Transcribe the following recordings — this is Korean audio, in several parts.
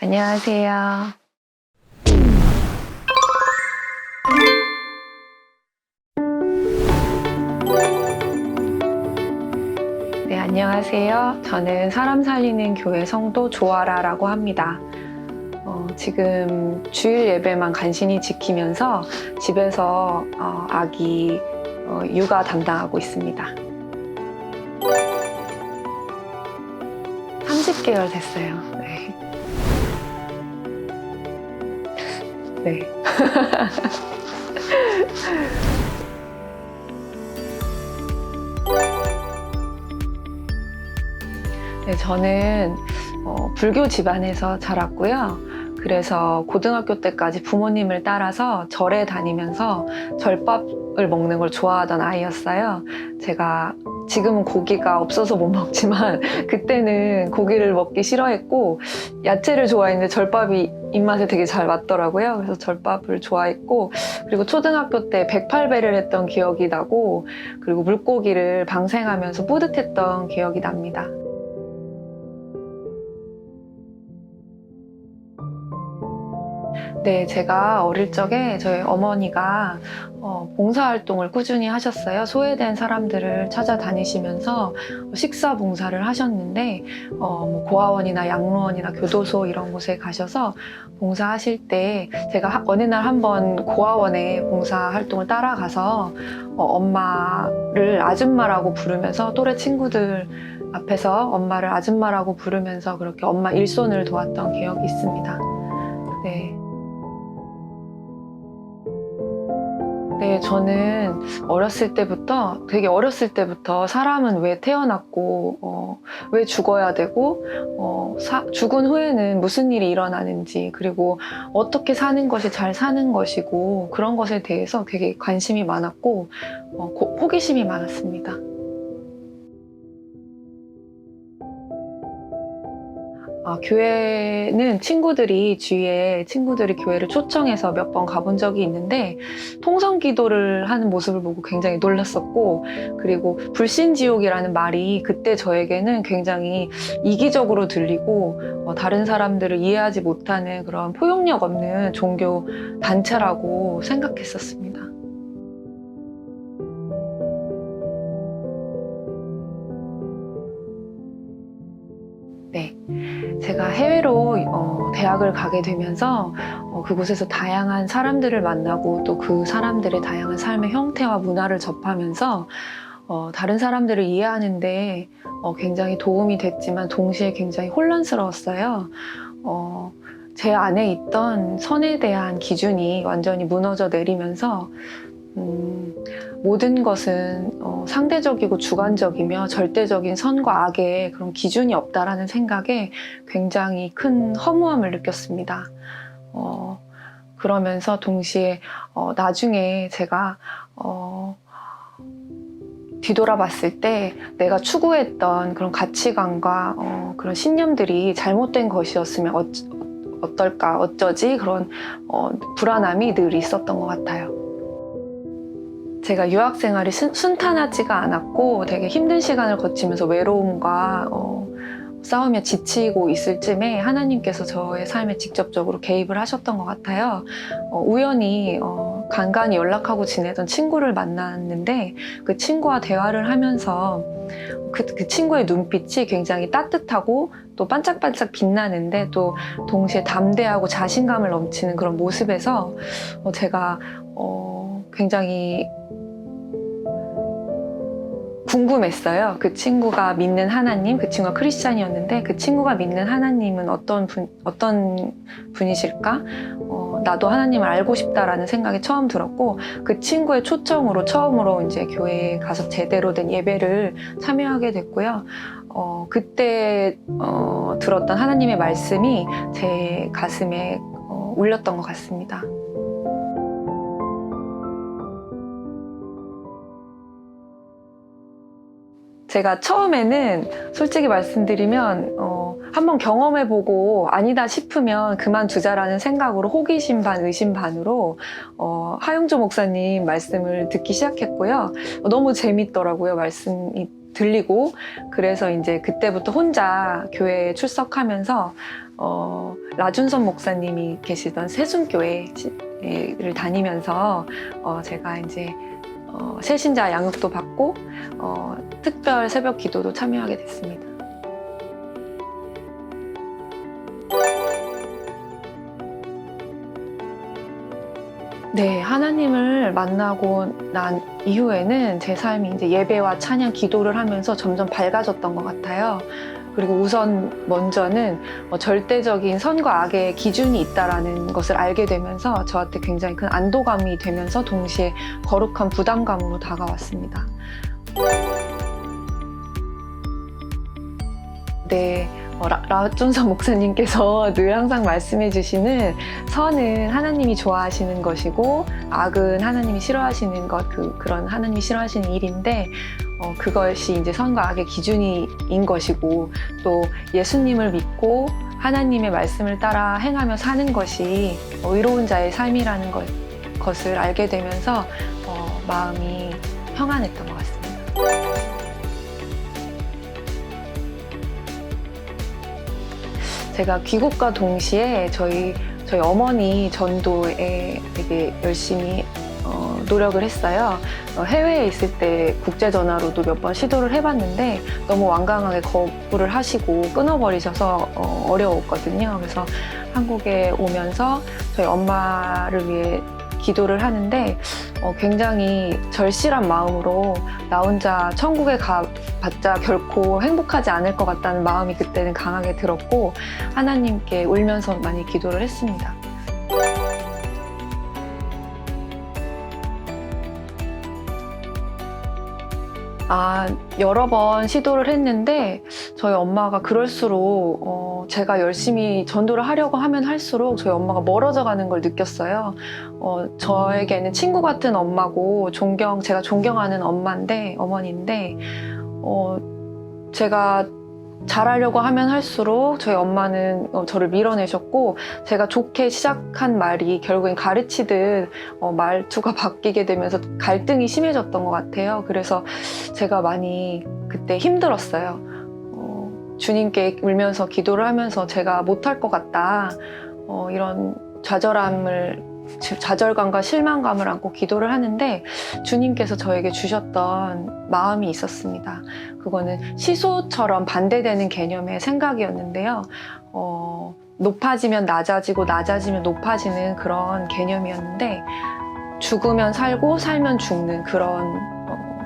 안녕하세요. 네, 안녕하세요. 저는 사람 살리는 교회 성도 조아라라고 합니다. 지금 주일 예배만 간신히 지키면서 집에서 아기 육아 담당하고 있습니다. 30개월 됐어요. 네. 네. 네, 저는 불교 집안에서 자랐고요. 그래서 고등학교 때까지 부모님을 따라서 절에 다니면서 절밥을 먹는 걸 좋아하던 아이였어요. 제가 지금은 고기가 없어서 못 먹지만 그때는 고기를 먹기 싫어했고 야채를 좋아했는데 절밥이 입맛에 되게 잘 맞더라고요. 그래서 절밥을 좋아했고, 그리고 초등학교 때 108배를 했던 기억이 나고, 그리고 물고기를 방생하면서 뿌듯했던 기억이 납니다. 네, 제가 어릴 적에 저희 어머니가 봉사활동을 꾸준히 하셨어요. 소외된 사람들을 찾아다니시면서 식사 봉사를 하셨는데 뭐 고아원이나 양로원이나 교도소 이런 곳에 가셔서 봉사하실 때 제가 어느 날 한번 고아원에 봉사활동을 따라가서 엄마를 아줌마라고 부르면서 또래 친구들 앞에서 엄마를 아줌마라고 부르면서 그렇게 엄마 일손을 도왔던 기억이 있습니다. 네. 네, 저는 되게 어렸을 때부터 사람은 왜 태어났고, 왜 죽어야 되고, 죽은 후에는 무슨 일이 일어나는지, 그리고 어떻게 사는 것이 잘 사는 것이고, 그런 것에 대해서 되게 관심이 많았고, 호기심이 많았습니다. 교회는 주위에 친구들이 교회를 초청해서 몇 번 가본 적이 있는데 통성 기도를 하는 모습을 보고 굉장히 놀랐었고, 그리고 불신지옥이라는 말이 그때 저에게는 굉장히 이기적으로 들리고 다른 사람들을 이해하지 못하는 그런 포용력 없는 종교 단체라고 생각했었습니다. 네. 제가 해외로 대학을 가게 되면서 그곳에서 다양한 사람들을 만나고 또 그 사람들의 다양한 삶의 형태와 문화를 접하면서 다른 사람들을 이해하는데 굉장히 도움이 됐지만 동시에 굉장히 혼란스러웠어요. 제 안에 있던 선에 대한 기준이 완전히 무너져 내리면서 모든 것은 상대적이고 주관적이며 절대적인 선과 악의 그런 기준이 없다라는 생각에 굉장히 큰 허무함을 느꼈습니다. 그러면서 동시에 나중에 제가 뒤돌아봤을 때 내가 추구했던 그런 가치관과 그런 신념들이 잘못된 것이었으면 어떨까, 어쩌지, 그런 불안함이 늘 있었던 것 같아요. 제가 유학 생활이 순탄하지가 않았고 되게 힘든 시간을 거치면서 외로움과 싸우며 지치고 있을 쯤에 하나님께서 저의 삶에 직접적으로 개입을 하셨던 것 같아요. 우연히 간간히 연락하고 지내던 친구를 만났는데 그 친구와 대화를 하면서 그 친구의 눈빛이 굉장히 따뜻하고 또 반짝반짝 빛나는데 또 동시에 담대하고 자신감을 넘치는 그런 모습에서 제가 굉장히 궁금했어요. 그 친구가 믿는 하나님, 그 친구가 크리스찬이었는데 그 친구가 믿는 하나님은 어떤 분이실까? 나도 하나님을 알고 싶다라는 생각이 처음 들었고, 그 친구의 초청으로 처음으로 이제 교회에 가서 제대로 된 예배를 참여하게 됐고요. 그때 들었던 하나님의 말씀이 제 가슴에 울렸던 것 같습니다. 제가 처음에는 솔직히 말씀드리면 한번 경험해보고 아니다 싶으면 그만두자라는 생각으로 호기심 반 의심 반으로 하용조 목사님 말씀을 듣기 시작했고요. 너무 재밌더라고요, 말씀이 들리고, 그래서 이제 그때부터 혼자 교회에 출석하면서 라준선 목사님이 계시던 세순교회를 다니면서 제가 이제 새신자 양육도 받고 특별 새벽 기도도 참여하게 됐습니다. 네, 하나님을 만나고 난 이후에는 제 삶이 이제 예배와 찬양, 기도를 하면서 점점 밝아졌던 것 같아요. 그리고 우선 먼저는 절대적인 선과 악의 기준이 있다라는 것을 알게 되면서 저한테 굉장히 큰 안도감이 되면서 동시에 거룩한 부담감으로 다가왔습니다. 네, 라준선 목사님께서 늘 항상 말씀해 주시는 선은 하나님이 좋아하시는 것이고 악은 하나님이 싫어하시는 것, 그런 하나님이 싫어하시는 일인데 그것이 이제 선과 악의 기준인 것이고, 또 예수님을 믿고 하나님의 말씀을 따라 행하며 사는 것이 의로운 자의 삶이라는 것을 알게 되면서 마음이 평안했던 것 같습니다. 제가 귀국과 동시에 저희 어머니 전도에 되게 열심히 노력을 했어요. 해외에 있을 때 국제 전화로도 몇 번 시도를 해봤는데 너무 완강하게 거부를 하시고 끊어버리셔서 어려웠거든요. 그래서 한국에 오면서 저희 엄마를 위해 기도를 하는데 굉장히 절실한 마음으로 나 혼자 천국에 가봤자 결코 행복하지 않을 것 같다는 마음이 그때는 강하게 들었고, 하나님께 울면서 많이 기도를 했습니다. 여러 번 시도를 했는데 저희 엄마가 그럴수록 제가 열심히 전도를 하려고 하면 할수록 저희 엄마가 멀어져 가는 걸 느꼈어요. 저에게는 친구 같은 엄마고 제가 존경하는 어머니인데 제가 잘하려고 하면 할수록 저희 엄마는 저를 밀어내셨고, 제가 좋게 시작한 말이 결국엔 가르치듯 말투가 바뀌게 되면서 갈등이 심해졌던 것 같아요. 그래서 제가 많이 그때 힘들었어요. 주님께 울면서 기도를 하면서 제가 못할 것 같다, 이런 좌절감과 실망감을 안고 기도를 하는데 주님께서 저에게 주셨던 마음이 있었습니다. 그거는 시소처럼 반대되는 개념의 생각이었는데요. 높아지면 낮아지고 낮아지면 높아지는 그런 개념이었는데, 죽으면 살고 살면 죽는 그런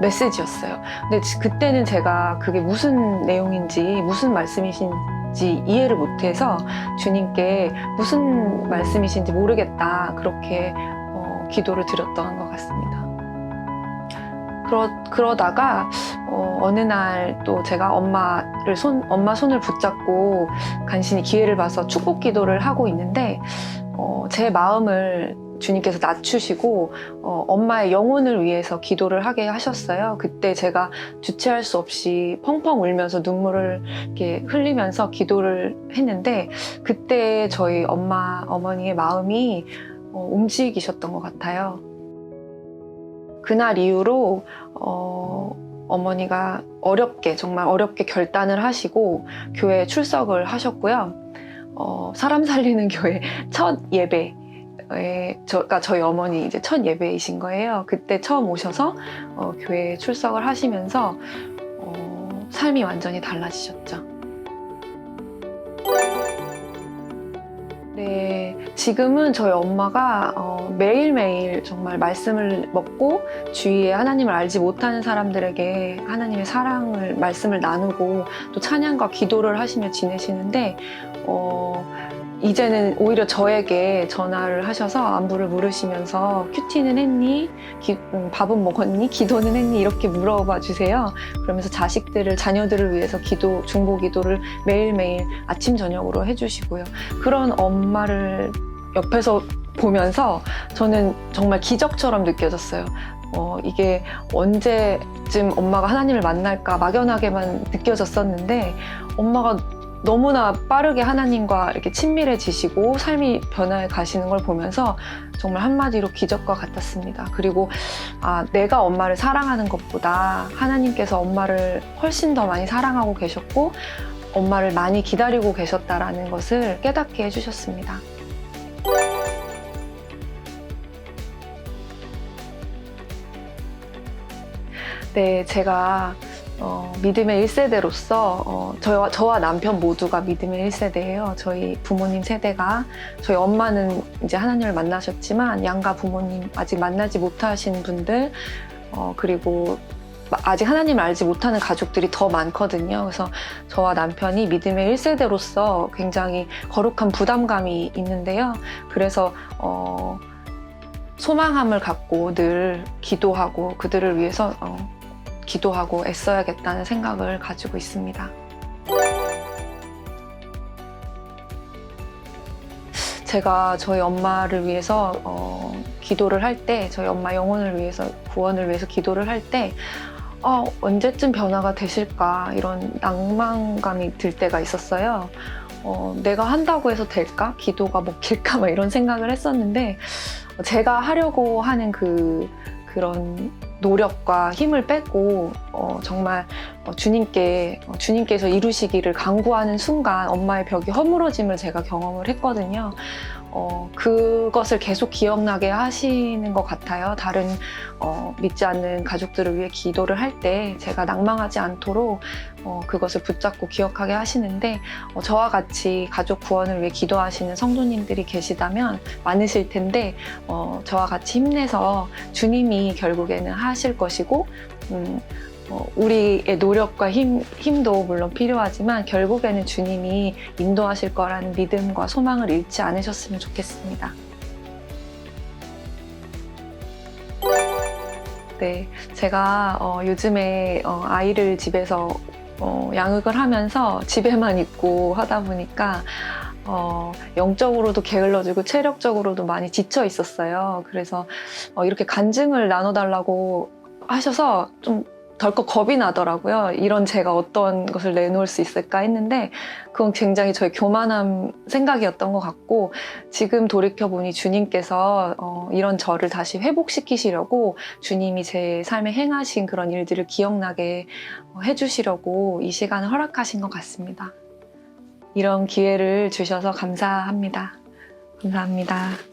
메시지였어요. 근데 그때는 제가 그게 무슨 내용인지 무슨 말씀이신지 이해를 못해서 주님께 무슨 말씀이신지 모르겠다, 그렇게 기도를 드렸던 것 같습니다. 그러다가 어느 날 또 제가 엄마 손을 붙잡고 간신히 기회를 봐서 축복 기도를 하고 있는데 제 마음을 주님께서 낮추시고 엄마의 영혼을 위해서 기도를 하게 하셨어요. 그때 제가 주체할 수 없이 펑펑 울면서 눈물을 이렇게 흘리면서 기도를 했는데, 그때 저희 어머니의 마음이 움직이셨던 것 같아요. 그날 이후로 어머니가 정말 어렵게 결단을 하시고 교회에 출석을 하셨고요. 사람 살리는 교회 첫 예배, 저희 어머니 이제 첫 예배이신 거예요. 그때 처음 오셔서 교회에 출석을 하시면서 삶이 완전히 달라지셨죠. 네, 지금은 저희 엄마가 매일매일 정말 말씀을 먹고 주위에 하나님을 알지 못하는 사람들에게 하나님의 말씀을 나누고 또 찬양과 기도를 하시며 지내시는데, 이제는 오히려 저에게 전화를 하셔서 안부를 물으시면서 큐티는 했니? 밥은 먹었니? 기도는 했니? 이렇게 물어봐 주세요. 그러면서 자녀들을 위해서 중보 기도를 매일매일 아침 저녁으로 해주시고요. 그런 엄마를 옆에서 보면서 저는 정말 기적처럼 느껴졌어요. 이게 언제쯤 엄마가 하나님을 만날까 막연하게만 느껴졌었는데, 엄마가 너무나 빠르게 하나님과 이렇게 친밀해지시고 삶이 변화해 가시는 걸 보면서 정말 한마디로 기적과 같았습니다. 그리고 내가 엄마를 사랑하는 것보다 하나님께서 엄마를 훨씬 더 많이 사랑하고 계셨고 엄마를 많이 기다리고 계셨다라는 것을 깨닫게 해주셨습니다. 네, 제가 믿음의 1세대로서 저와 남편 모두가 믿음의 1세대예요. 저희 부모님 세대가, 저희 엄마는 이제 하나님을 만나셨지만 양가 부모님 아직 만나지 못하신 분들, 그리고 아직 하나님을 알지 못하는 가족들이 더 많거든요. 그래서 저와 남편이 믿음의 1세대로서 굉장히 거룩한 부담감이 있는데요. 그래서 소망함을 갖고 늘 기도하고 그들을 위해서 기도하고 애써야겠다는 생각을 가지고 있습니다. 제가 저희 엄마를 위해서 기도를 할 때, 저희 엄마 영혼을 위해서, 구원을 위해서 기도를 할 때 언제쯤 변화가 되실까 이런 낭만감이 들 때가 있었어요. 내가 한다고 해서 될까? 기도가 먹힐까? 막 이런 생각을 했었는데 제가 하려고 하는 그런 노력과 힘을 빼고 정말 주님께서 이루시기를 간구하는 순간 엄마의 벽이 허물어짐을 제가 경험을 했거든요. 그것을 계속 기억나게 하시는 것 같아요. 다른 믿지 않는 가족들을 위해 기도를 할 때 제가 낭망하지 않도록 그것을 붙잡고 기억하게 하시는데 저와 같이 가족 구원을 위해 기도하시는 성도님들이 계시다면 많으실 텐데 저와 같이 힘내서 주님이 결국에는 하실 것이고 우리의 노력과 힘도 물론 필요하지만 결국에는 주님이 인도하실 거라는 믿음과 소망을 잃지 않으셨으면 좋겠습니다. 네, 제가 요즘에 아이를 집에서 양육을 하면서 집에만 있고 하다 보니까 영적으로도 게을러지고 체력적으로도 많이 지쳐 있었어요. 그래서 이렇게 간증을 나눠달라고 하셔서 좀 덜컥 겁이 나더라고요. 이런 제가 어떤 것을 내놓을 수 있을까 했는데 그건 굉장히 저의 교만한 생각이었던 것 같고 지금 돌이켜보니 주님께서 이런 저를 다시 회복시키시려고 주님이 제 삶에 행하신 그런 일들을 기억나게 해주시려고 이 시간을 허락하신 것 같습니다. 이런 기회를 주셔서 감사합니다. 감사합니다.